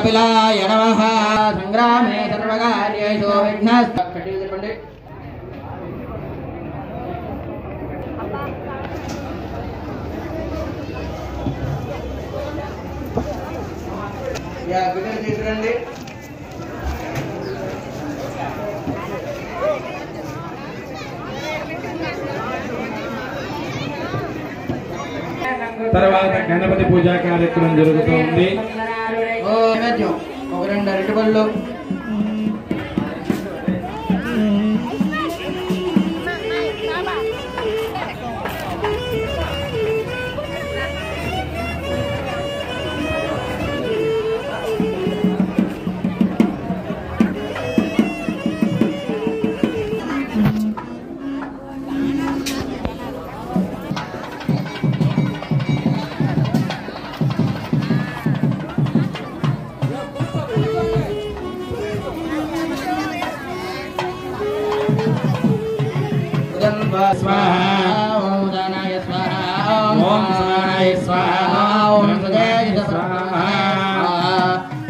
कपिलाय नमः संग्रामे सर्वकार्येषु विघ्नस्तपण्डे या गुडल తీసురండి తర్వాత గణపతి పూజా కార్యక్రమం జరుగుతుంది. ఒక రెండు అరటిపళ్ళు स्वाहा ओम दानाय स्वाहा ओम स्वाहाय स्वाहा ओम सदाय स्वाहा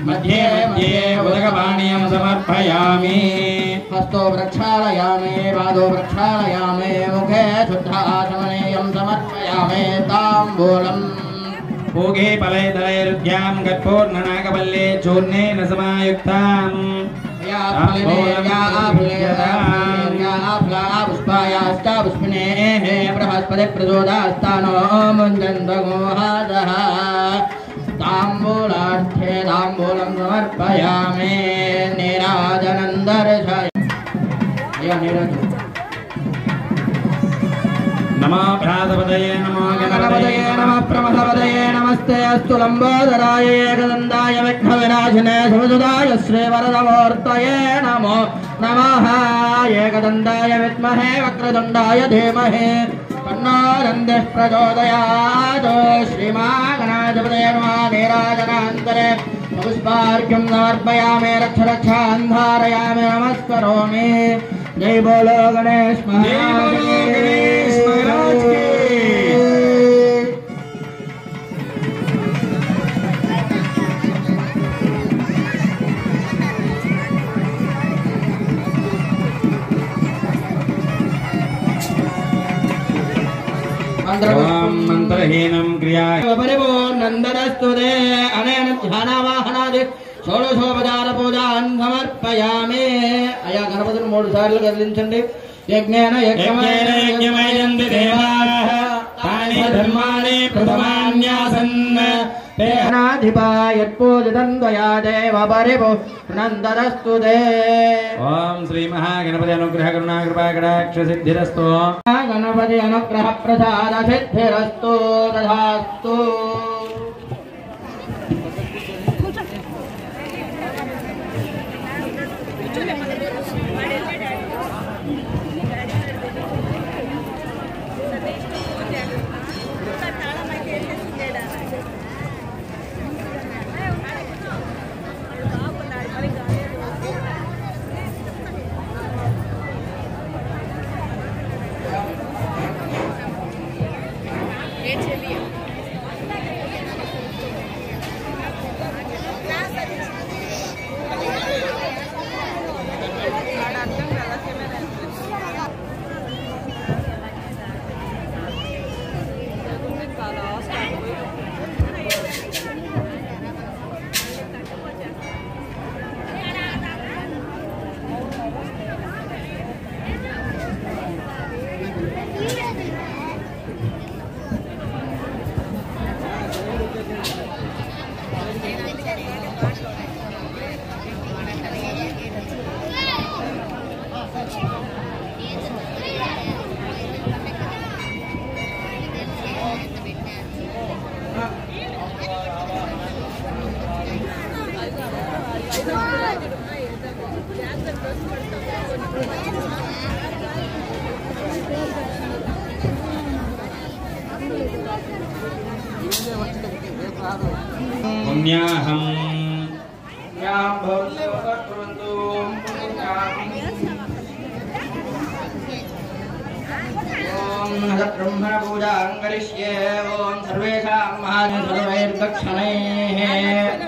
मध्ये मध्ये उदकपानीयं समर्पयामि हस्तो प्रक्षालयामि पादो प्रक्षालयामि मुखे शुद्धाचमनीयं समर्पयामि ताम्बूलम् भोगे फलैर्दलैरुद्यां कर्पूर्णनागवल्ले चूर्णेन समायुक्ताम् पुष्पने बृहस्पति प्रचोदास्तानो मुञ्जन्तगोहादः ताम्बूलार्थे ताम्बूलं समर्पयामि नीराजनन्दर्शय नमो भ्रातपदये नमो गणपतये नमः प्रमथपदये नमस्ते अस्तु लंबोदराय एकदन्ताय विघ्नविनाशिने सुमधुदाय श्रीवरदमूर्तये नमो नमः एकदन्ताय विद्महे वक्रतुण्डाय धीमहि तन्नो दन्तिः प्रचोदयात् श्रीमहागणाधिपतये नमः नीराजनान्तरे पुष्पार्घ्यं समर्पयामि रक्षरक्षान् धारयामि नमस्करोमि जय बोलो गणेश महाराज की मंत्रहीनं क्रिया नंदनस्तुते अनेन ध्यानावाहनादि షోడశోపచార పూజాన్ సమర్పయామి అయా గణపతిని 3 సార్లు కదిలించండి యజ్ఞేన యజ్ఞమయంతి దేవాః తాని ధర్మాణి ప్రథమాన్యాసన్ తేనాధిపాయత్పూజితం త్వయా దేవ పరిపూర్ణందరస్తుతే ఓం శ్రీ మహాగణపతి అనుగ్రహ కరుణా కృపా కటాక్ష సిద్ధిరస్తు గణపతి అనుగ్రహ ప్రసాద సిద్ధిరస్తు తథాస్తు पुण्याहं ब्रह्म पूजा करिष्ये ओम सर्वेषां महादेवैर्दक्षिणैः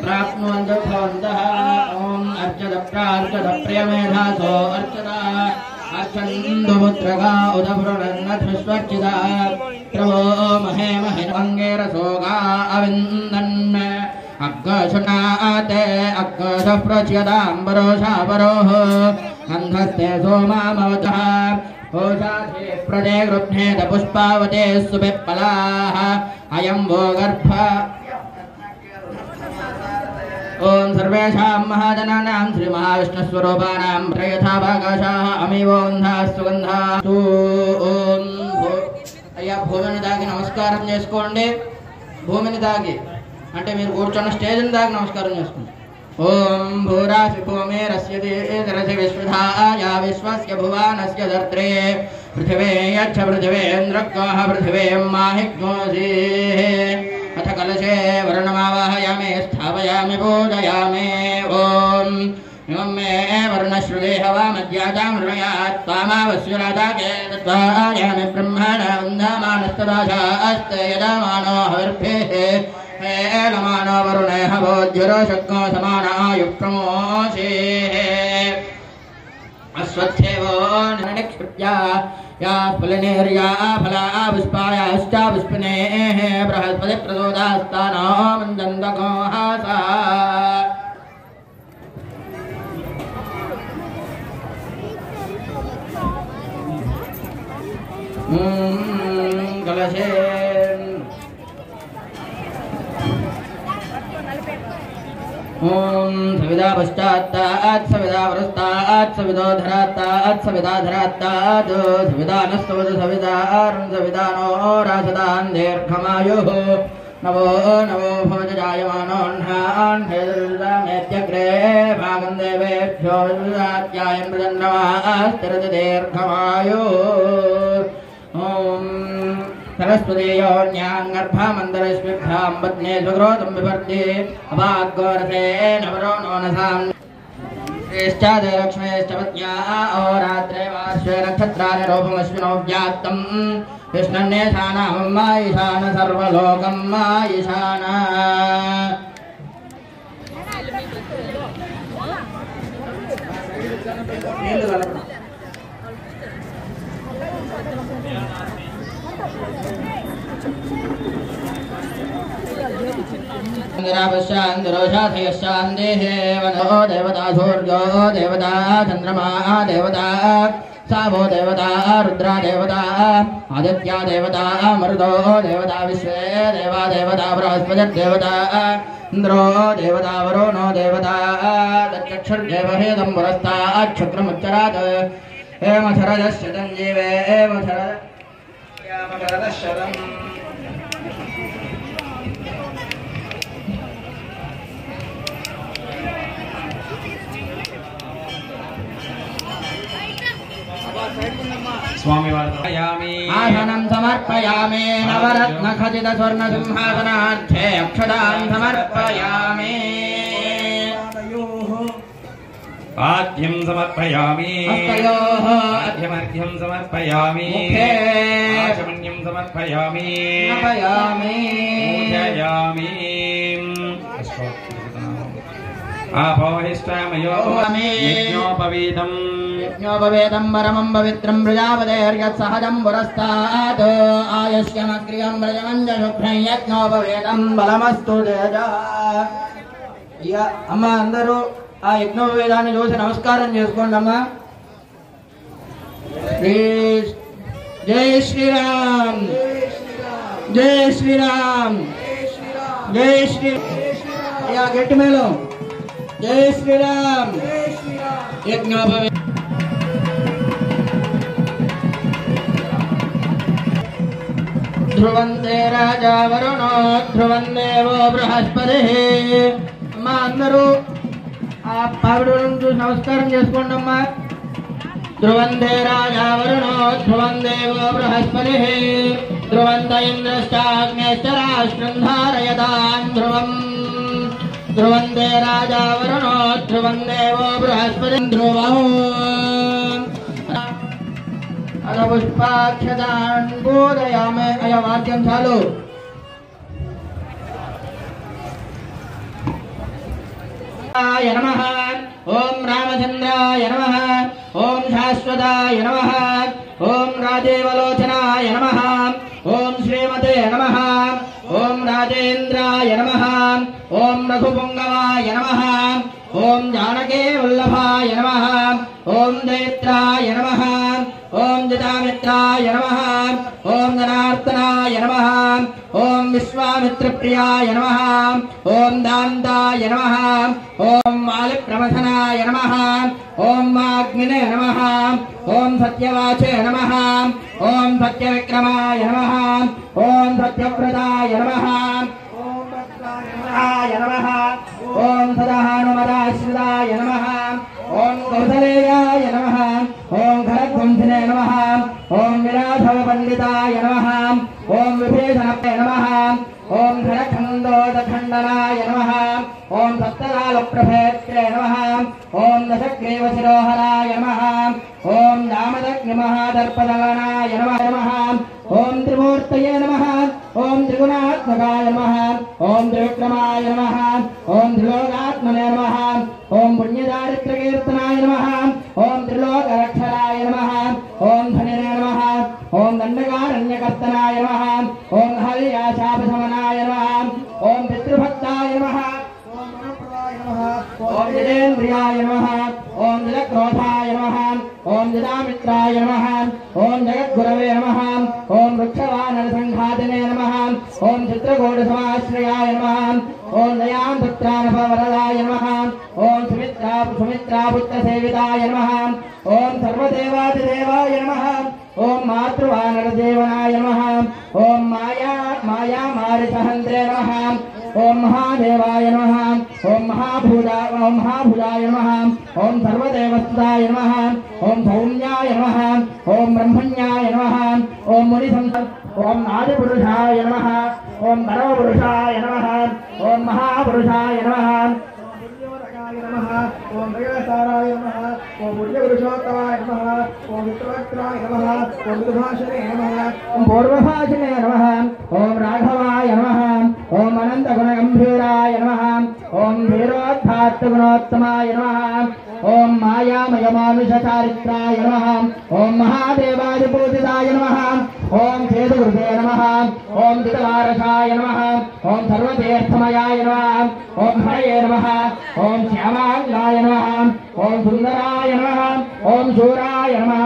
प्राप्नुवन्तु भवन्तः पुत्रार्चत प्रियमेधासो अर्चता अर्चन्दुमुद्रगा उदपुरन्नथस्वर्चिता प्रवो महे महिरङ्गेरसोगा अविन्दन् अग्गशुनाते अग्गशः प्रच्यताम्बरोषापरोः अन्धस्ते सोमामवतः ओषाधे प्रदे गृह्णेत पुष्पावते सुपिप्पलाः अयं वो गर्भ ओम सर्वेषां महाजनानां श्री महाविष्णुस्वरूपाणां प्रयथा भागाशाः अमीवोन्धा सुगन्धा ओम अय्या भूमिनि दागी नमस्कारं చేసుకోండి భూమిని దాగి అంటే మీరు కూర్చున్న స్టేజ్ ని దాగి నమస్కారం చేసుకోండి ఓం భూరాసి భూమిరస్య దేరసి విశ్వధాయా విశ్వస్య భువానస్య ధర్త్రే పృథివే యచ్చ పృథివేంద్రక్కాః పృథివేం మాహిగ్నోసి अथ कलशे वर्णमावाहयामि स्थापयामि पूजयामि ओम इमं मे वर्णश्रुते हवामध्याजां मृणयात् त्वामावस्युराजाके तत्त्वायामि ब्रह्मण वन्दामानस्तदाशास्ते यदामानो हविर्भेः हेलमानो वरुणे हवोद्युरो शक्नो समानायुप्रमोषेः अश्वत्थेवो निक्षिप्या या फलनेर्या फला पुष्पायाश्चा पुष्पिनेः बृहस्पति प्रचोदास्तानो मन्दन्दको हासा कलशे ओम सविदा पश्चात्तात् सविदा वरस्तात् सविदो धरात्तात् सविदा धरात्तात् सविदा नस्तवद सविदारुं सविदानो रासदान् दीर्घमायुः नवो नवो भवति जायमानोऽह्नान्हेदुर्दामेत्यग्रे भागं देवेभ्यो विददात्यायन् प्रजन्नमास्तिरति दीर्घमायुः ओम सरस्वतीयोन्याङ्गर्भामन्दरश्मिभ्यां पत्ने सुग्रोतं विवर्धे अभाग्गोरसे नवरो नोनसाम् श्रेष्ठादे लक्ष्मेश्च पत्न्या अहोरात्रे वार्षे नक्षत्राणि रूपमश्विनो व्याप्तम् कृष्णन्नेशानां मायिशान सर्वलोकं मायिशान शांदेः वनो देवता सूर्यो देवता चंद्रमा देवता सावो देवता रुद्रा देवता आदित्या देवता मरुदो देवता विश्वे देवा देवता बृहस्पतिर्देवता इंद्रो देवता वरुणो देवता दक्षक्षुर्देवहेदं पुरस्तात् शुक्रमुच्चरात् हेमशरदशतं जीवे हेमशरदशतं स्वामी वार्यामि आसनं समर्पयामि नवरत्न खचित स्वर्ण सिंहासनार्थे अक्षदान् समर्पयामि आद्यं समर्पयामि आद्यमर्घ्यं समर्पयामि आचमन्यं समर्पयामि पूजयामि आपोहिष्टामयो यज्ञोपवीतम् यज्ञोपवेदं परमं पवित्रं प्रजापतेर्यत्सहजं पुरस्तात् आयुष्यमग्र्यं व्रजमञ्च शुभ्रं यज्ञोपवेदं बलमस्तु तेजा అమ్మ అందరూ ఆ యజ్ఞోపవేదాన్ని చూసి నమస్కారం చేసుకోండి అమ్మ జై శ్రీరామ్ జై శ్రీరామ్ జై శ్రీరామ్ అయ్యా గట్టి మేళం జై శ్రీరామ్ యజ్ఞోపవేదం ध्रुवन्ते राजा वरुणो ध्रुवं देवो बृहस्पतिः अम्मा अंदरू आ पाविडोలను చూసి నమస్కారం చేసుకోండి అమ్మా ध्रुवन्ते राजा वरुणो ध्रुवं देवो बृहस्पतिः ध्रुवन्त इन्द्रश्चाग्नेश्च राष्ट्रं धारयतां ध्रुवम् ध्रुवन्ते राजा वरुणो ध्रुवं देवो बृहस्पतिः ध्रुवम् अथ पुष्पाक्षतान् बोधयामि अयं वाक्यं चालू नमः ఓం రామచంద్రాయ నమః ఓం శాశ్వతాయ నమః ఓం రాజేవలోచనాయ నమః ఓం శ్రీమతే నమః ఓం రాజేంద్రాయ నమః ఓం రఘుపుంగవాయ నమః ఓం జానకే వల్లభాయ నమః ఓం దైత్రాయ నమః ఓం జటామిత్రాయ నమః ఓం జనార్దనాయ నమః ఓం విశ్వామిత్రప్రియాయ నమః ఓం దాంతాయ నమః ఓం మాలిప్రమథనాయ నమః ఓం వాగ్మినే నమః ఓం సత్యవాచే నమః ఓం సత్యవిక్రమాయ నమః ఓం సత్యవ్రతాయ నమః ఓం భద్రాయ నమః ఓం సదాహనుమదాశ్రితాయ నమః ఓం కౌసలేయాయ నమః ఓం ఖరధ్వంసినే నమః ఓం విరాధవ పండితాయ నమః ఓం విభీషణే నమః ఓం ఘనఖండోదఖండనాయ నమః ఓం సప్తకాలప్రభేత్రే నమః ఓం దశగ్రీవశిరోహరాయ నమః ఓం దామదగ్నిమహాదర్పదగణాయ నమః ఓం త్రిమూర్తయే నమః ఓం త్రిగుణాత్మకాయ నమః ఓం త్రివిక్రమాయ నమః ఓం త్రిలోకాత్మనే నమః ఓం పుణ్యదారిద్ర్యకీర్తనాయ నమః ఓం త్రిలోకరక్షరాయ నమః ఓం ధనిరే నమః ఓం దండకారణ్యకర్తనాయ నమః ఓం హల్యాశాపశమనాయ నమః ఓం పితృభక్తాయ నమః ఓం జితేంద్రియాయ నమః ఓం జితక్రోధాయ నమః ఓం జితామిత్రాయ నమః ఓం జగద్గురవే నమః ఓం వృక్షవానరసంఘాతినే నమః ఓం చిత్రకూటసమాశ్రయాయ నమః ఓం దయాంపుత్రానపవరదాయ నమః ఓం సుమిత్రాపుత్రసేవితాయ నమః ఓం సర్వదేవాదిదేవాయ నమః ఓం మాతృవానరదేవనాయ నమః ఓం మాయామారిసహంత్రే నమః ఓం మహాదేవాయ నమః ఓం మహాభుజాయ నమః ఓం సర్వదేవస్థాయ నమః ఓం సౌమ్యాయ నమః ఓం బ్రహ్మణ్యాయ నమః ఓం ఓం ఆదిపురుషాయ నమః ఓం పరమపురుషాయ నమః ఓం మహాపురుషాయ నమః ఓం భగవతారాయ నమః ఓం పుణ్యపురుషోత్తమాయ నమః ఓం విక్రమాయ నమః ఓం విభాషణే నమః ఓం పూర్వభాషణే నమః ఓం రాఘవాయ నమః ఓం అనంతగుణగంభీరాయ నమః ఓం వీరోద్ధాత్తగుణోత్తమాయ నమః ఓం మాయామయమానుషచారిత్రాయ నమః ఓం మహాదేవాదిపూజితాయ నమః ఓం చేతుగురుదే నమః ఓం దితవారసాయ నమః ఓం సర్వతీర్థమయాయ నమః ఓం హరయే నమః ఓం శ్యామాంగాయ నమః ఓం సుందరాయ నమః ఓం శూరాయ నమః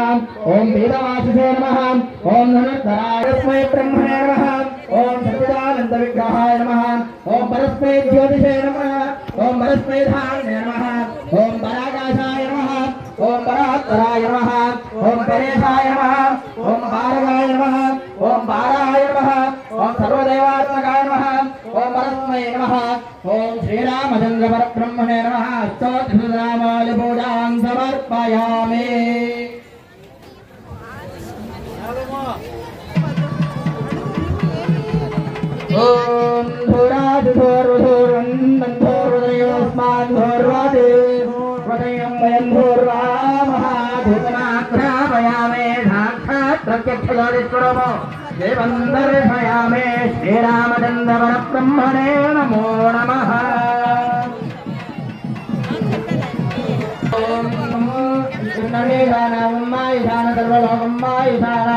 ఓం వేదవాసిసే నమః ఓం ధనుర్ధరాయ తస్మై బ్రహ్మణే నమః ఓం సచ్చిదానంద విగ్రహాయ నమః ఓం పరస్మై జ్యోతిషే నమః ఓం పరస్మై ధారణే నమః ఓం పరాకాశాయ నమః ఓం పరాత్పరాయ నమః ఓం పరేశాయ నమః ఓం పారగాయ నమః ఓం పారాయ నమః ఓం సర్వదేవాత్మకాయ నమః ఓం పరస్మై నమః ఓం శ్రీరామచంద్ర పరబ్రహ్మణే నమః స్తోత్రనామాలి పూజాం సమర్పయామి. ఓం ధూరాధూర్వధూర్వందోర్వదయోస్మాద్ధూర్వాదే వదయం వయం ధూర్వామహాభూతమాగ్రాపయామే సాక్షాత్ ప్రత్యక్షదోరిస్వరూపో దేవం దర్శయామే. శ్రీరామచంద్ర పరబ్రహ్మణే నమో నమః. ఓం నమో ఈశాన సర్వలోకం ఈశాన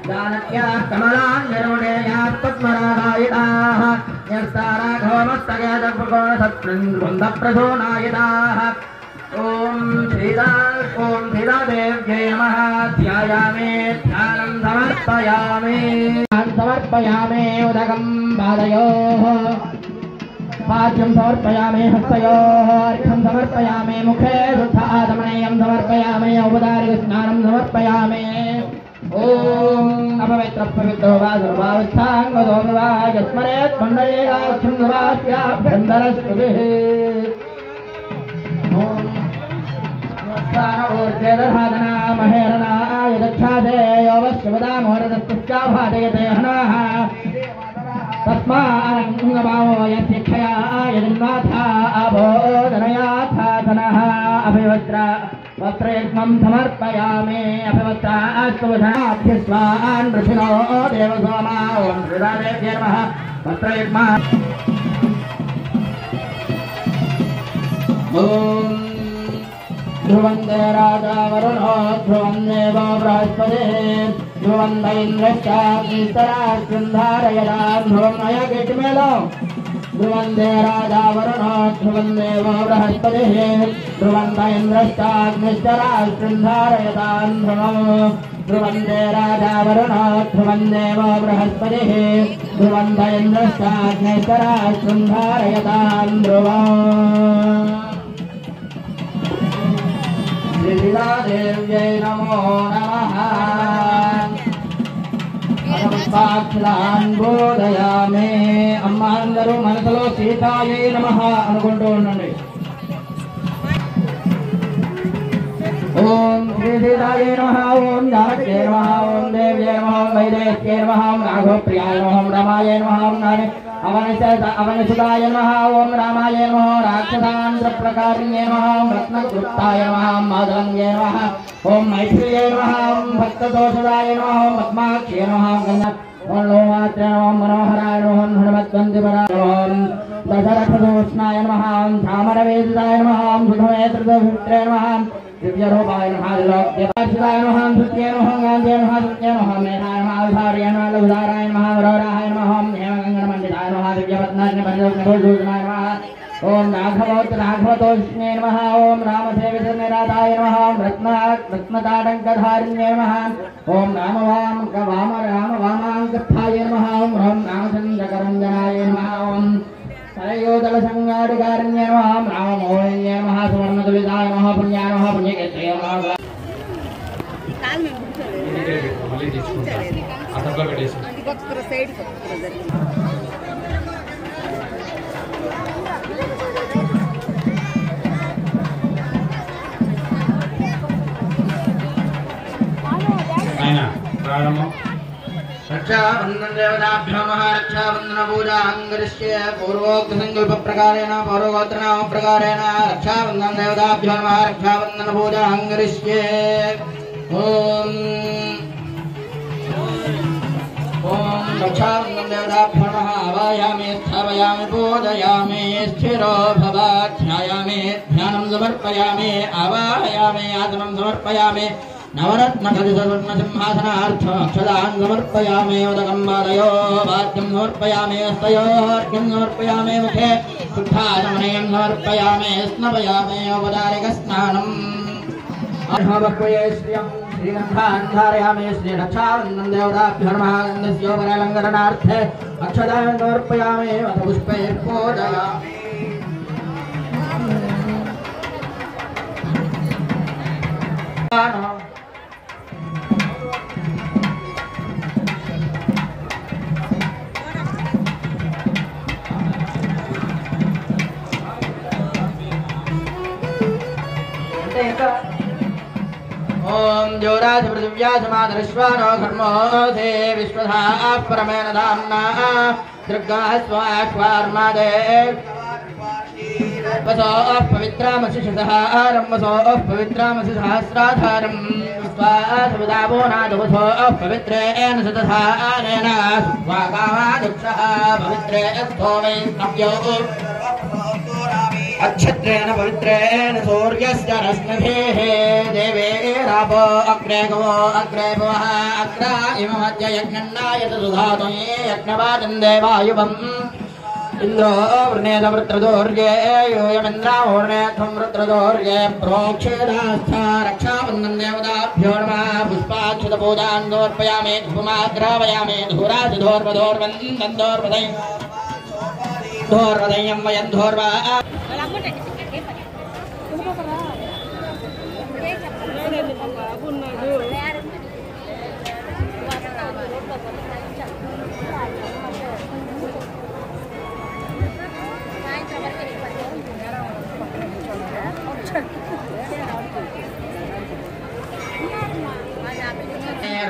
జానక్యా కమలాంగరుడేయా పద్మరాగాయితాః న్యస్తారాఘోమస్తగేదృకోణసత్బృందప్రసూనాయితాః. ఓం శ్రీరాదేవ్యై నమః. ధ్యాయామే ధ్యానం సమర్పయామి ఉదకం పాదయోః పాద్యం సమర్పయామి హస్తయోః అర్ఘ్యం సమర్పయామి ముఖే శుద్ధాచమనీయం సమర్పయామి ఔపచారిక స్నానం సమర్పయామి. ఓం అపవిత్ర పవిత్రో వా సర్వావస్థాంగతో వా యస్మరేత్ మండలేయాఖ్యం వాస్యాభ్యంతరస్తుభిః. ఓం ఊర్ధ్వేదధాదనా మహేరణాయ దక్షాదే యోవశ్యవదామోరదస్తుశ్చాభాదయతే హనః. తస్మానంగమావో యశిక్షయా యజన్మాథా అబోధనయాథాసనః. అభివస్త్ర వస్త్రయజ్ఞం సమర్పయామి. అభివస్త్రాస్తోభ్యస్వాన్ వృషిణో దేవసోమా. ఓం శ్రీరాదేవ్యై నమః. వస్త్రయజ్ఞ ఓం ध्रुवन्ते राजा वरुणो ध्रुवं देवो बृहस्पतिः ध्रुवन्त इन्द्रश्चाग्निस्तराश्चन्धारयतां ध्रुवं अयगिट्मेलो ध्रुवन्ते राजा वरुणो ध्रुवं देवो बृहस्पतिः ध्रुवन्त इन्द्रश्चाग्निस्तराश्चन्धारयतां ध्रुवन्ते राजा वरुणो ध्रुवं देवो बृहस्पतिः ध्रुवन्त इन्द्रश्चाग्निस्तराश्चन्धारयतां ध्रुवम् देव्यै नमो नमः సాక్షాన్ బోధయామే అమ్మ అందరూ మనసులో సీతాయై నమః అనుకుంటూ ఉండండి. ఓం శ్రీ సీతాయై నమః ఓం జానక్యై నమః ఓం దేవ్యై నమః ఓం వైదేహ్యై నమః ఓం రాఘవప్రియాయ నమః ఓం రమాయై నమః ఓం అవనిసుతాయ నమః ఓం రామాయ నమః రాక్షసాంధ్రప్రకారిణ్యై నమః ఓం రత్నగుప్తాయ నమః ఓం మాధవంజై నమః ఓం మైత్రేయై నమః ఓం భక్తదోషదాయ నమః ఓం పద్మాక్షై నమః ఓం లోమాత్రే నమః ఓం మనోహరాయ నమః ఓం హనుమద్వందిపరాయ ఓం దశరథదోష్ణాయ నమః ఓం ధామరవేదితాయ నమః ఓం సుధమేత్రదోషిత్రే నమః दिव्यरूपाय नमः दिव्यपार्षदाय नमः धृत्ये नमः गान्धे नमः धृत्ये नमः मेधाय नमः विधार्याय नमः लघुधाराय नमः वरोराय नमः ओम हेमगङ्गणमण्डिताय नमः दिव्यपत्नाग्निपरिदोषणभूषणाय नमः ओम राघवतोष्णे नमः ओम रामसेवितनिराताय नमः ओम रत्नताडङ्कधारिण्ये नमः ओम रामवामाङ्कस्थाय नमः ओम रामचन्द्रकरञ्जनाय नमः ओम सरयोदल संगारिकारिण्ये नमः राममोहिन्ये नमः सुवर्णदुलिताय नमः पुण्याय नमः पुण्यकेत्रये नमः మళ్ళీ తీసుకుంటా అతనిలో పెట్టేసి ఆయన ప్రారంభం रक्षाबंधन देवताभ्यो नमः रक्षाबंधन पूजा अंगरिष्ये पूर्वोक्त संकल्प प्रकारेण पौरगोत्र नाम प्रकारेण रक्षाबंधन देवताभ्यो नमः रक्षाबंधन पूजा अंगरिष्ये ओम रक्षाबंधन देवताभ्यो नमः आवाहयामि स्थापयामि पूजयामि स्थिरो भव ध्यायामि ध्यानं समर्पयामि आवाहयामि आसनं समर्पयामि नवरत्नखचितस्वर्णसिंहासनार्थमक्षदान् समर्पयामि उदकं बालयो वाद्यं समर्पयामि हस्तयोर्घ्यं समर्पयामि मुखे शुद्धाचमनीयं समर्पयामि स्नपयामि औपचारिकस्नानम् अर्हवक्वये श्रियं श्रीगन्धान् धारयामि श्रीरक्षाबन्धन देवताभ्यो नमः गन्धस्योपरिलङ्घनार्थे अक्षदान् समर्पयामि अथ पुष्पैः पूजयामि ओम ज्योराज पृथिव्यासमादृश्वानो घर्मोऽधे विश्वधाः परमेण धाम्ना दुर्गाः स्वाश्वार्मादे वसोः पवित्रामशिषसः रम्वसोः पवित्रामसि सहस्राधारम् स्वासविदावो नादवसोः पवित्रेण सतधारेण स्वाकामादुक्षः पवित्रे स्थो वै नव्यो अक्षत्रेण पवित्रेण सूर्यस्य रश्मिभिः देवेरापो अग्रे गवो अग्रे भवः अग्रा इममद्य यज्ञन्नायत सुधातो ये यज्ञवादं देवायुवम् इन्द्रो वृणेदवृत्रदोर्ये यूयमिन्द्रावृणेत्वं वृत्रदोर्ये प्रोक्षेदास्था रक्षाबन्धन देवताभ्यो नमः पुष्पाक्षतपूजान् समर्पयामि धूमाग्रावयामि धूराजधोर्वधोर्वन्दं धोर्वदयं वयं धोर्वा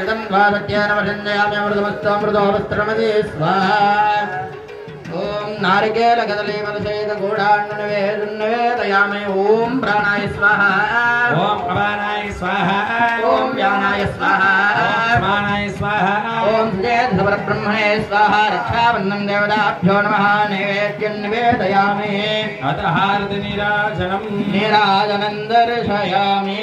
ऋतं द्वादत्यान वसन्यामि अमृतमस्तामृतो वस्त्रमदे स्वाहा ओम नारिकेल कदलीफलसहित गूढान्नवेदयामि ओम प्राणाय स्वाहा ओम अपानाय स्वाहा ओम व्यानाय स्वाहा स्वानाय स्वाहा ओम परब्रह्मणे स्वाहा रक्षाबन्धन देवताभ्यो नमः नैवेद्यं निवेदयामि अतः हारति नीराजनं दर्शयामि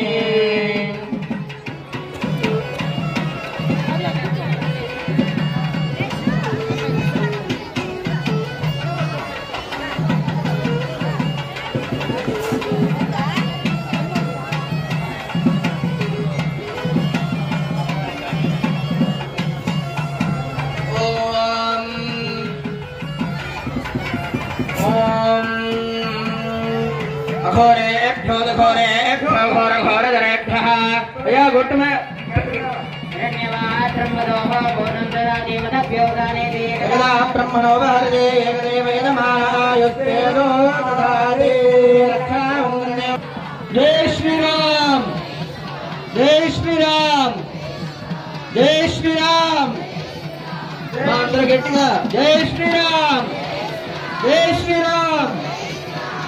गुट में ब्रह्मणो भारते जय श्री राम जय श्री राम जय श्री राम गट्टिगा जय श्री राम जय श्री राम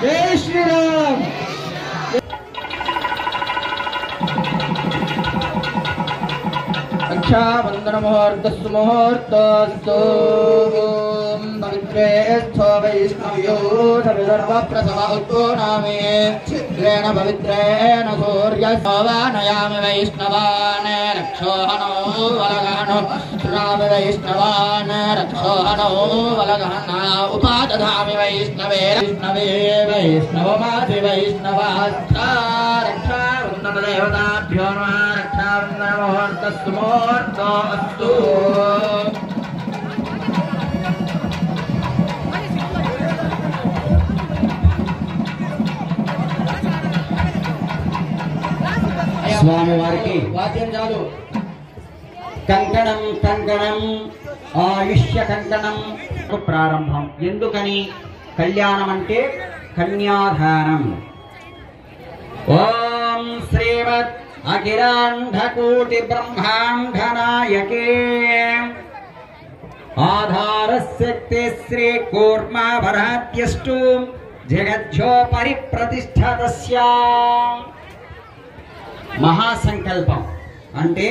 जय श्री राम रक्षाबंधन मुहूर्तस्तु मुहूर्तस्तु पवित्रेस्थो वैष्णव्यो सर्वप्रसव उत्कोणामे चित्रेण पवित्रेण सूर्यशोभानयामि वैष्णवान् रक्षोहनो वलगहनो श्रावि वैष्णवान् रक्षोहनो वलगहना उपादधामि वैष्णवे वैष्णवे वैष्णवमासि वैष्णवास्था रक्षाबन्धन देवताभ्यो नमः रक्षाबन्धन मुहूर्तस्तु मुहूर्तस्तु स्वामी वारिकी वाद्యం చాలు कंकणं कंकणं आयुष्य कंकणं प्रारंभम ఎందుకని కళ్యాణం అంటే కన్యాదానం ఓం శ్రీమద్ అఖిలాండకోటి బ్రహ్మాండ నాయకే ఆధారశక్తి శ్రీ కూర్మావరాధ్యస్తు జగజ్యోపరి ప్రతిష్ఠితస్య మహాసంకల్పం అంటే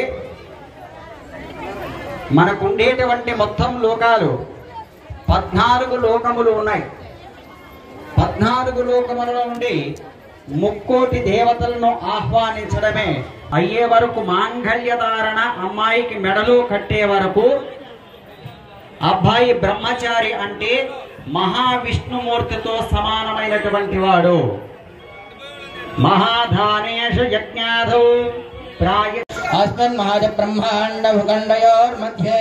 మనకుండేటువంటి మొత్తం లోకాలు 14 లోకములు ఉన్నాయి. 14 లోకములలో నుండి ముక్కోటి దేవతలను ఆహ్వానించడమే అయ్యే వరకు మాంగళ్యధారణ అమ్మాయికి మెడలో కట్టే వరకు అబ్బాయి బ్రహ్మచారి అంటే మహావిష్ణుమూర్తితో సమానమైనటువంటి వాడు. महाधानेषु यज्ञाधौ प्राय अस्मिन् महाज ब्रह्मांड भूखंडयोर्मध्ये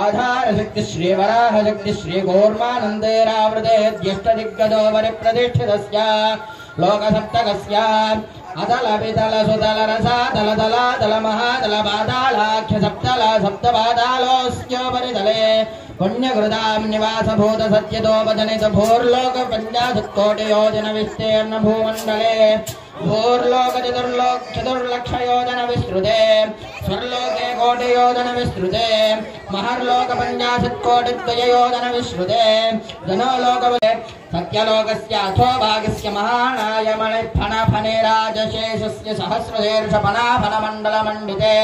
आधारशक्ति श्री वराहशक्ति श्री कूर्मानन्देरावृते ज्येष्ठ दिग्गजो परिप्रतिष्ठितस्य लोकसप्तकस्य अतल वितल सुतल रसातल दलातल महातल पातालाख्य सप्तल सप्तपातालोऽस्योपरितले पुण्यकृतां निवासभूत सत्यतोपजनित भूर्लोक पञ्चाशत्कोटियोजन विस्तीर्ण भूमण्डले भूर्लोक चतुर्लक्षयोजन विस्तृते स्वर्लोके कोटियोजन विस्तृते महर्लोक पञ्चाशत्कोटिद्वययोजन विस्तृते जनोलोक सत्यलोकस्य अथो भागस्य महानायमणिफणफणिराजशेषस्य सहस्रशीर्षफणाफणमण्डलमण्डिते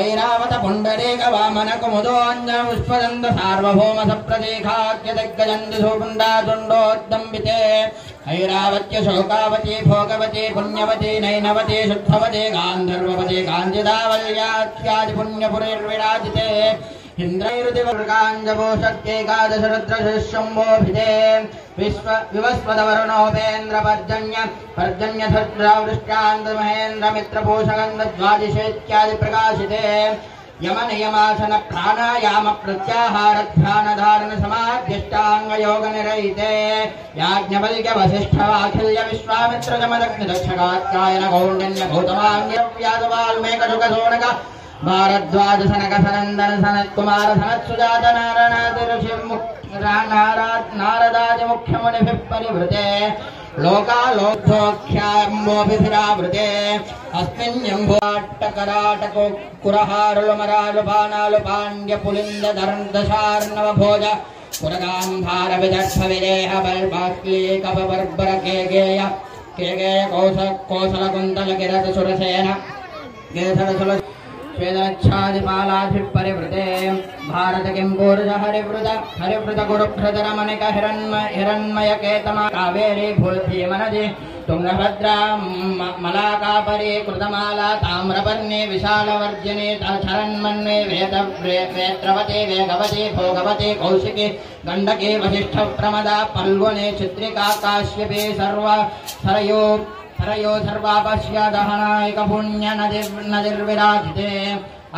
ऐरावत पुण्डरीक वामन कुमुदोऽञ्जन पुष्पदन्त सार्वभौम सप्रतीखाख्य दिग्गजन्ति सुपुण्डादुण्डोद्दम्बिते ऐरावत्य शोकावती भोगवती पुण्यवती नैनवती शुद्धवती गान्धर्ववती काञ्चिदावल्याख्यादि पुण्यपुरीर्विराजिते इंद्रैरुदिवर्गाञ्जपोषक्येकादशरुद्रशिशम्भोभिधे विवस्वदवरुणोपेन्द्र पर्जन्यधद्रावृष्ट्यान्तमहेन्द्र मित्रपोषगन्धद्वादिशेत्यादि प्रकाशिते यमनियमासन प्राणायाम प्रत्याहार ध्यान धारण समाध्यष्टांग योग निरहिते याज्ञवल्क्य वसिष्ठ अखिल्य विश्वामित्र जमदग्नि दक्षकात्यायन कौंडिन्य गौतमांग्य व्यास वाल्मीकि शुक शोणक भारद्वाज सनक सनंदन सनत कुमार सनत सुजात नारायणादि ऋषि नारदादि मुख्य मुनिभिः परिवृते लोकालोक्योख्याम्बोभिरावृते अस्मिन्यम्भोट्टकराटको कुरहारुलमरालुपानालु पाण्ड्य पुलिन्द दर्दशार्णव भोज पुरगांभार विदर्भविदेह बल्बाक्ली कपबर्बर केगेय कौशल कुंतल किरत सुरसेन केसरसुल श्वेदच्छादिपालाधिपरिवृते भारत किंपूर्ज हरिवृत गुरुभ्रद रमणिक हिरण्मय केतमा कावेरी भूभीमनदि तुंगभद्रा मलाकापरी कृतमाला ताम्रपर्णे विशालवर्जने शरण्मन्ये वेत्रवती वेगवती भोगवती कौशिकी गंडकी वसिष्ठ प्रमदा पल्गुने चित्रिका काश्यपी सरयो सर्वापश्य दहनायक पुण्य नदिर्विराजिते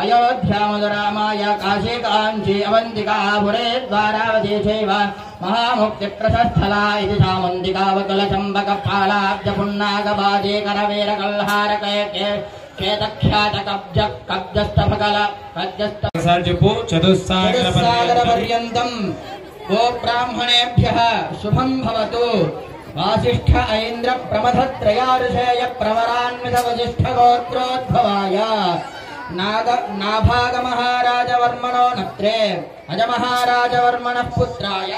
अयोध्या मधुरा माया काशी कांची अवंतिका पुरे द्वारावती चैव महामुक्ति प्रशस्थला इति चामुंडिका वकुल चंबक फालाब्ज पुन्नागबाजे करवीर कल्हार केतख्यात कब्जस्तफकल चतुस्सागर पर्यंतं गो ब्राह्मणेभ्यः शुभं भवतु। वासिष्ठ ऐन्द्र प्रमथत्रयाऋषेय प्रवरान्वित वसिष्ठ गोत्रोद्भवाय नाभाग महाराज वर्मणो नत्रे अज महाराज वर्मणः पुत्राय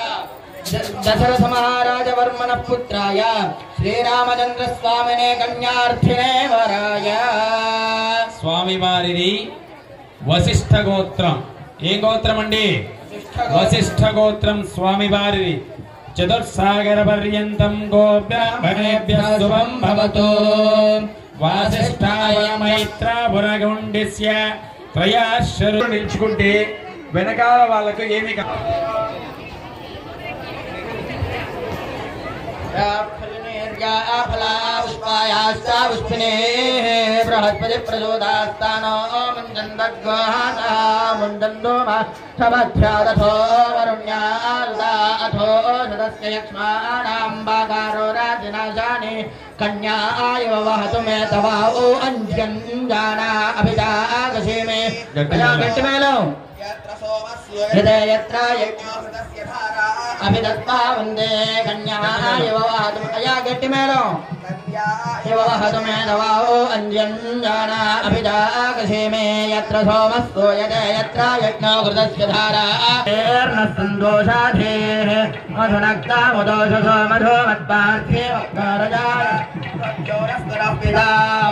दशरथ महाराज वर्मणः पुत्राय श्रीरामचंद्र स्वामिने कन्यार्थिने वराय। స్వామి వారిది వశిష్ఠ గోత్రం. ఏ గోత్రం అండి? వశిష్ఠ గోత్రం స్వామి వారిది. చతుర్సాగర పర్యంతం గోబ్రాహ్మణేభ్యః శుభం భవతు. వాసిష్ఠాయ మైత్రాపురగుండిస్య త్రయాశరు నిల్చుకుంటే వెనకాల వాళ్ళకు ఏమి बृहस्पति प्रचोदास्तानो मुंडन्दो मक्षमध्यादथो वरुण्यारुदा अथो सदस्य यक्ष्माणाम्बाकारो राजनाशानि कन्या आयु वहतु मे तवाओ अंजन्जाना अभिजागसे मे गट्टिमेलो यत्र अभिदत्ता वंदे कन्या आयु वहतु अया गट्टिमेलो वहतु मे तवाओ अंजन्जाना अभिजागसे मे यत्र सोमस्तो यत्र यज्ञो घृतस्य धारा सन्दोषाधेः मधुनक्ता मधोषसो मधो मत्पार्थे वक्तारजाय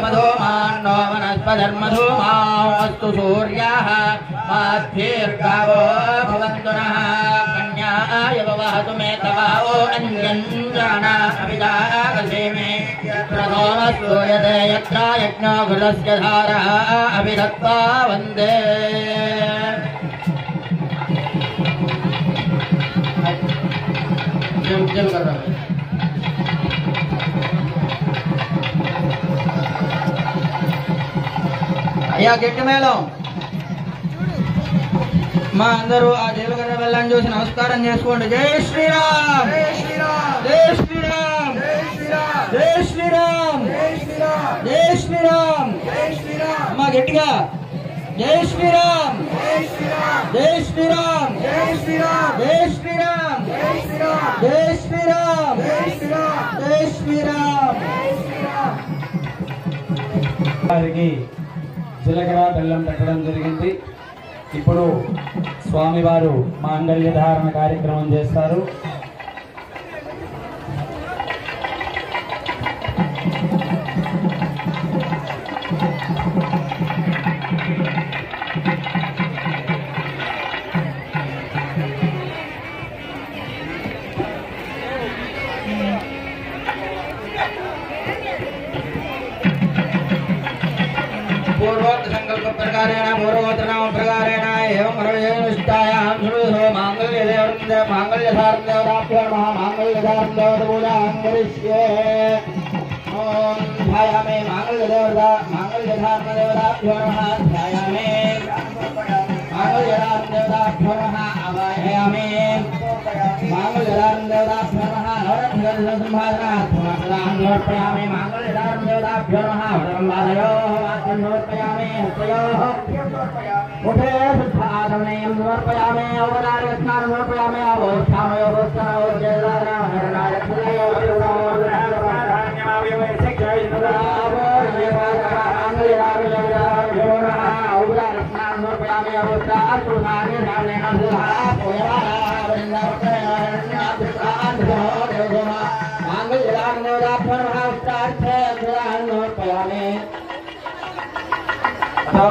मधो मान्नो वनस्पतिर्मधो मास्तु सूर्याः माध्येर्गावो भवन्तु नः कन्याय वहतु मे तवाओ अन्यञ्जना अभिजागसे मे प्रथमस्तु यत्र यज्ञो घृतस्य धारः अभिदत्त्वा वन्दे। जल कर रहा है అయ్యా గట్టి మేళం మా అందరూ ఆ దేవగర వెళ్ళని చూసి నమస్కారం చేసుకోండి. జై శ్రీరామ్ జై శ్రీరామ్ జై శ్రీరామ్ జై శ్రీరామ్ అమ్మా గట్టిగా జై శ్రీరామ్ జై శ్రీరామ్ జై శ్రీరామ్ జై శ్రీరామ్ జై శ్రీరామ్ జై శ్రీరామ్ వారికి జీలకర్ర బెల్లం పెట్టడం జరిగింది. ఇప్పుడు స్వామివారు మాంగళ్య ధారణ కార్యక్రమం చేస్తారు. पूर्वोक्त संकल्प प्रकारेण पूर्वोत्तरनाम प्रकारेण एवं रविष्टायां शुभो मांगल्यधारणदेवताभ्यो नमः मांगल्यधारणदेवतापूजां करिष्ये। ओम ध्यायामि मांगल्यधारणदेवताभ्यो नमः ध्यायामि मांगल्यधारणदेवताभ्यो नमः आवाहयामि मांगल्यधारणदेवताभ्यो नमः नवरत्नसंभाषणार्थं समर्पयामि मांगल्यधारणदेवताभ्यो नमः वरम्बादयोः समर्पयामि हस्तयोः मुखे शुद्धादमनेयं समर्पयामि अवदारस्नानं समर्पयामि अवोत्थामयोः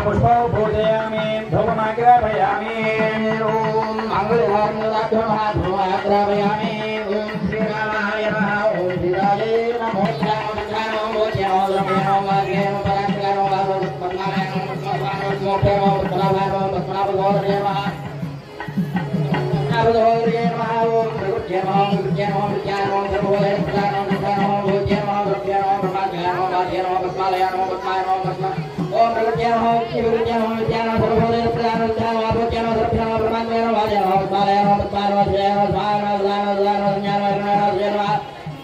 पुष्पौ पूजयामि धूपमाग्रापयामि ओम मंगलहारद्राभ्यमहाधूमाग्रापयामि ओम श्री रामाय नमः ओम श्रीराये नमो नमो नमो मार्गेण पराक्रमो वासुपन्नारायण मोक्षेण पुत्राभारो पद्मनाभगोदरे नमः नाभगोदरे नमः ओम प्रकृत्यै नमः विद्यै नमः विद्याय नमः सर्वोदय प्रदाय नमः भूज्यै नमः भक्त्यै नमः ब्रह्माज्ञाय नमः वाद्यै नमः पद्मालयाय नमः पद्माय नमः पद्म ओम प्रकृत्यै नमः विद्यै नमः विद्याय नमः सर्वोदय प्रदाय नमः विद्याय नमः भूज्यै नमः सर्वज्ञाय नमः ब्रह्माज्ञाय नमः वाद्यै नमः पद्मालयाय नमः पद्माय नमः जय नमः स्वाहा नमः स्वाहा नमः ज्ञान नमः जय नमः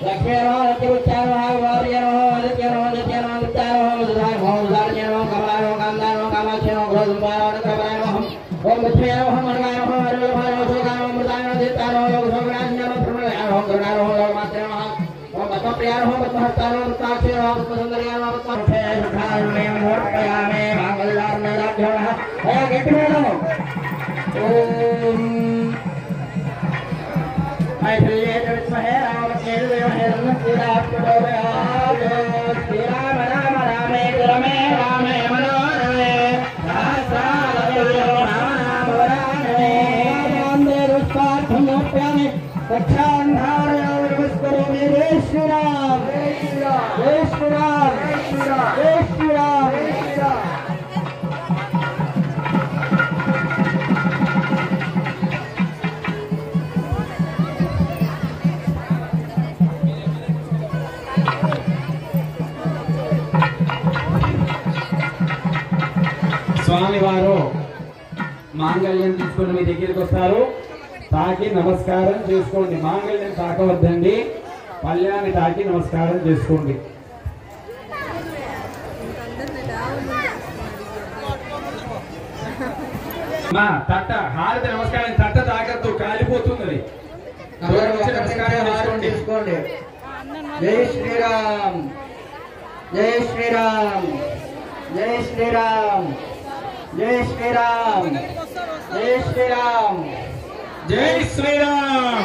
लक्ष्मी नमः लक्ष्मीवृत्याय नमः वार्य नमः वदत्य नमः वदत्य नमः विद्याय नमः वदधाय नमः वदार्य नमः कमलाय नमः कामदाय नमः कामाख्य नमः क्रोधुपाय नमः कृपाय नमः ओम लक्ष्मी नमः मनगाय नमः हरिवल्लभाय नमः शोकाय नमः मृताय नमः दीप्ताय नमः लोकशोकनाय नमः प्रमलाय नमः करुणाय नमः लोकमात्रे नमः ओम पद्मप्रियाय नमः पद्महस्ताय नमः पद्माक्षे नमः पद्मसुन्दर्याय नमः पद्ममुखे सुखाय नमः समर्पयामि मांगल्यार्णराभ्यो नमः हे गट्टिमे नमः ओम मैत्रेयी विद्महे रामवत्यै धीमहि श्री राम राम रामे रमे रामे मनोरमे सहस्रावतारो राम नाम वरानने नामे रुष्पार्थमोप्यामि रक्षान्धारयामि नमस्करोमि जय श्री राम जय श्री राम जय श्री राम जय श्री राम जय श्री राम जय श्री राम స్వామి వారు మాంగళ్యం తీసుకుని మీ దగ్గరికి వస్తారు. తాకి నమస్కారం చేసుకోండి. మాంగళ్యం తాకవద్దండి, పళ్ళ్యాన్ని తాకి నమస్కారం చేసుకోండి. మా తట్ట హారతి నమస్కారం, తట్ట తాకద్దు, కాలిపోతుంది. నమస్కారం చేసుకోండి. జై శ్రీరామ్ జై శ్రీరామ్ జై శ్రీరామ్ జై శ్రీరామ్ జై శ్రీరామ్ జై శ్రీరామ్.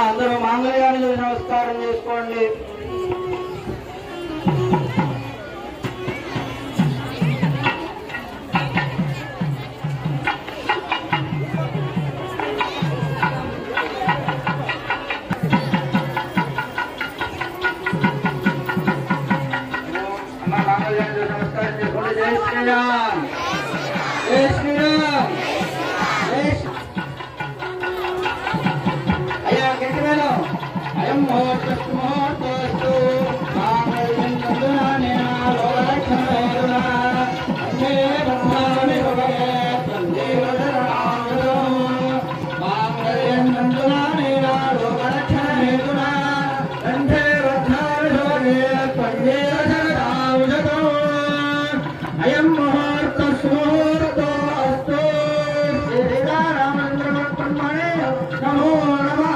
అందరూ మాంగళ్యానికి నమస్కారం చేసుకోండి. మాంగళ్యానికి నమస్కారం చేసుకోండి. జై శ్రీరామ్ జై శ్రీరామ్ జై అయం మోక్షస్తు మోక్షస్తు మాంగళ్యం తందునానేన లోకరక్షణేతునా అంతే బ్రహ్మామి భవే సంజీవదరామృతం మాంగళ్యం తందునానేన లోకరక్షణేతునా అంతే బ్రహ్మామి భవే సంజీవదరామృతం అయం ముహూర్తస్తు ముహూర్తో అస్తు శ్రీరామచంద్రమణే నమో నమః.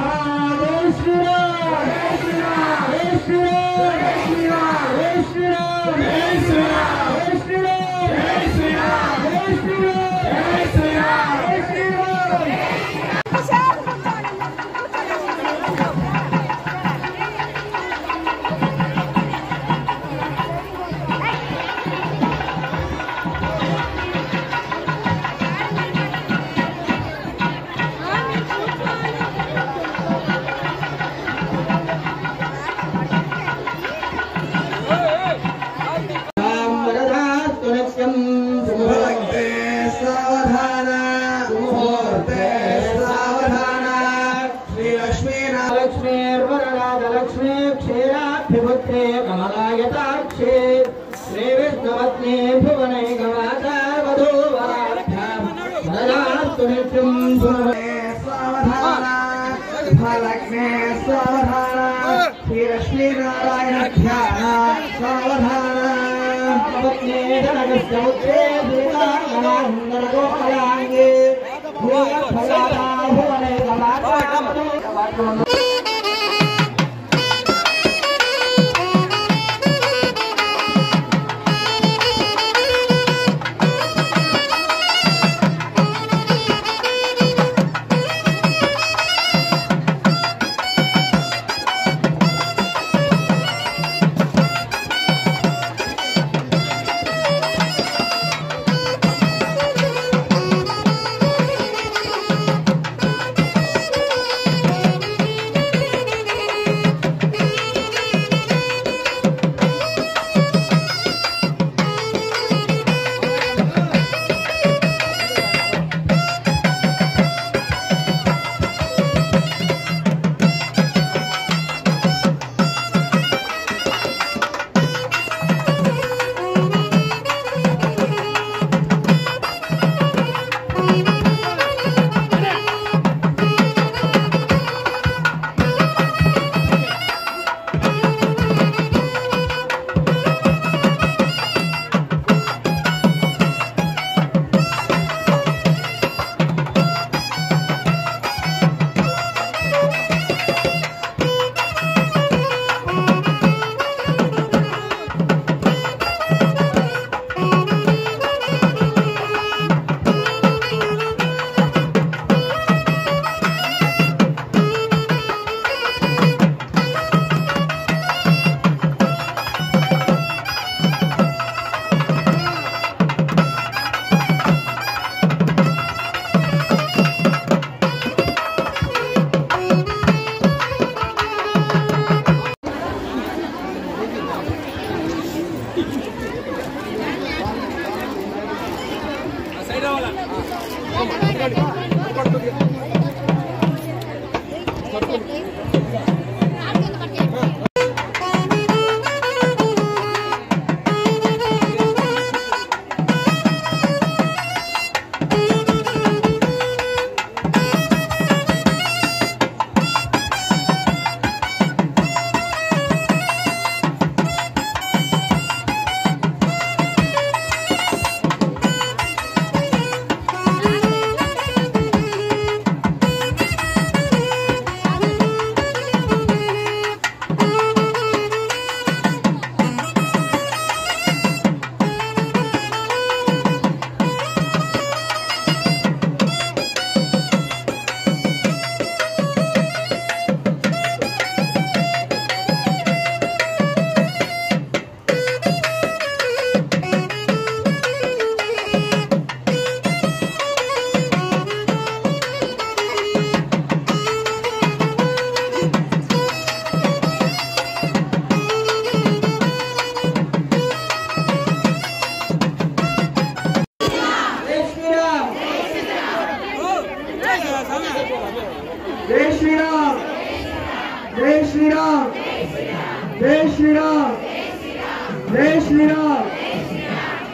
सावधान फलग्ने सावधान श्री नारायण ध्यान सावधान पत्नी जनकस्य उच्चे देवांगे भूय फलादा भुवने कलाका जय श्री राम, जय श्री राम, जय श्री राम, जय श्री राम,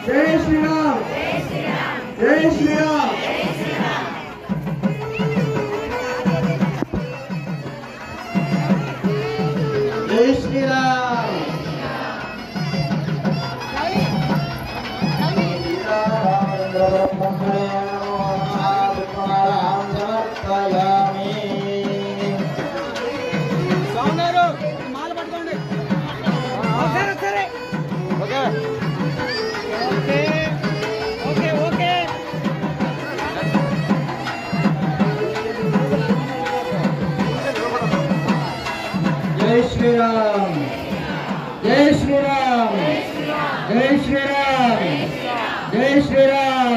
जय श्री राम, जय श्री राम। जय श्री राम। जय श्री राम, जय श्री राम, जय श्री राम, जय श्री राम।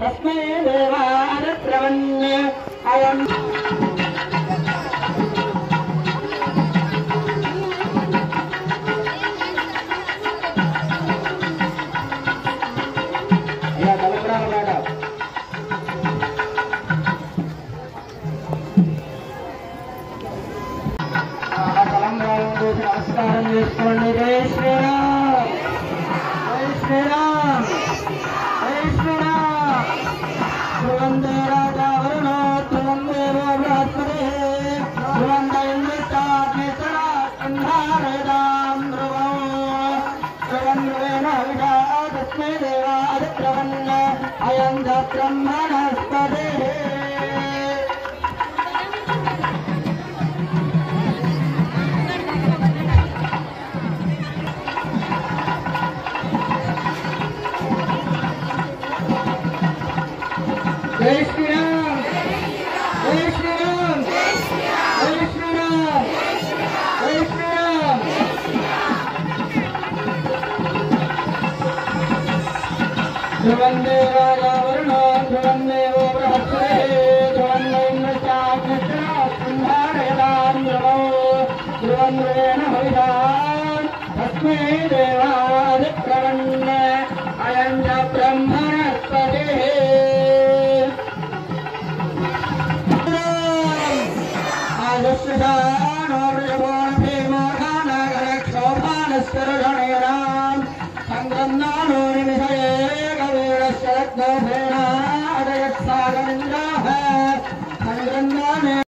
तस्मै देवाय प्रवन्य अयम् నమస్కారం చేసుకోండి. జై శ్రీరామ్, జై శ్రీరామ్, జై శ్రీరామ్. ధ్రువందే రాజా వరుణో ధ్రువందే బృహస్పతి ధ్రువంద ఇంద్రాగ్నితరాం ధ్రువం ధ్రువంద్రువేణ విషా తస్మై దేవాయ ప్రవన్న అయం చ బ్రహ్మణస్పతి. జై శ్రీరామ్, జై శ్రీరామ్, జై శ్రీరామ్, జై శ్రీరామ్. ధ్రువందే రాజా వరుణో ధ్రువందేవో బృహస్పతి ధ్రువందే ఇంద్రాగ్నితరాం ధ్రువం ధ్రువంద్రేణ హవిషా తస్మై దేవాయ ప్రవన్న అయం చ బ్రహ్మణస్పతి. సంగ్రంధానో నిమిషయే కవీరస్య రత్నోభేణ అదయత్సాగమింద్రాః సంగ్రంధానే